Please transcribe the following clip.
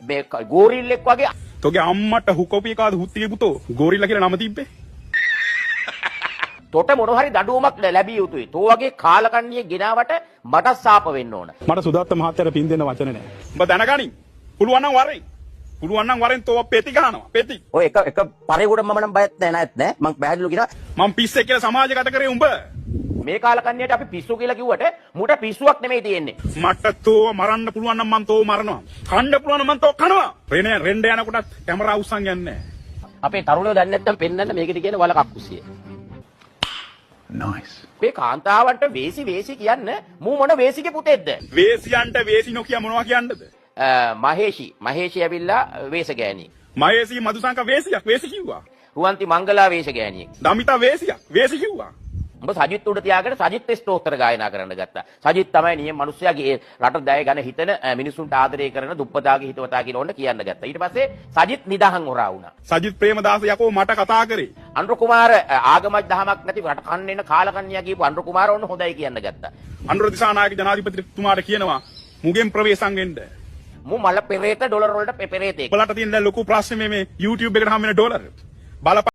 මේ ගෝරිල්ලෙක් වගේ තෝගේ අම්මට හුකොපිය කාද හුත්තිගේ පුතෝ ගෝරිල්ලා කියලා නම තිබ්බේ. තොට මොන හරි දඬුවමක් ලැබිය යුතුයි. තෝ වගේ කාලකන්ණිය ගෙනාවට මට සාප වෙන්න ඕන. මට සුදාත්ත මහත්තයාට පින් දෙන්න වචන නැහැ. උඹ දැනගනින්. පුළුවන් නම් වරෙන්. පුළුවන් නම් වරෙන් තෝව පෙති ගහනවා. පෙති. ඔය එක පරේකට මම නම් බයත් නැහැ නේත් නෑ. මං පැහැදිලිව කියනවා මං පිස්සෙක් කියලා සමාජගත කරේ උඹ. මේ කාලකන්ණියට අපි පිස්සු කියලා කිව්වට මුට පිස්සුවක් නෙමෙයි තියෙන්නේ. මට තෝව මරන්න පුළුවන් නම් මං තෝව මරනවා. කන්න පුළුවන් නම් මං තෝව කනවා. රෙන්න යනකොටත් කැමරා උස්සන් යන්නේ නැහැ. අපේ තරුණයෝ දන්නේ නැත්නම් පෙන්නන්න මේකද කියන වලකක් කුස්සිය. nice. මේ කාන්තාවන්ට වේසි කියන්න මූ මොන වේසිගේ පුතෙක්ද? වේසියන්ට වේසි නොකිය මොනවා කියන්නද? මහේෂි ඇවිල්ලා වේස ගෑණි. මහේසි මදුසංක වේසියක් වේසි කිව්වා. රුවන්ති මංගලා වේස ගෑණියෙක්. දමිතා වේසියක් වේසි කිව්වා. උඹ සජිත් උඩ තියාගෙන සජිත් ස්තෝත්‍ර ගායනා කරන්න ගත්තා. සජිත් තමයි නියම මිනිස්සයාගේ රට දය ගන්න හිතන මිනිසුන්ට ආදරය කරන දුප්පතාගේ හිතවතා කියලා ඕන්න කියන්න ගත්තා. ඊට පස්සේ සජිත් නිදහන් හොරා වුණා. සජිත් ප්‍රේමදාස යකෝ මට කතා කරේ. අනුර කුමාර ආගමක් දහමක් නැති රට කන්නේන කාලකන්ණියා කියපු අනුර කුමාර ඕන්න හොඳයි කියන්න ගත්තා. අනුර දිසානායක ජනාධිපතිතුමාට කියනවා මුගෙන් ප්‍රවේශම් වෙන්න. මු මල පෙරේත ඩොලර් වලට පෙරේතෙක්. ඔයාලට තියෙන ලොකු ප්‍රශ්නේ මේ YouTube එකට හම් වෙන ඩොලර්. බලපන්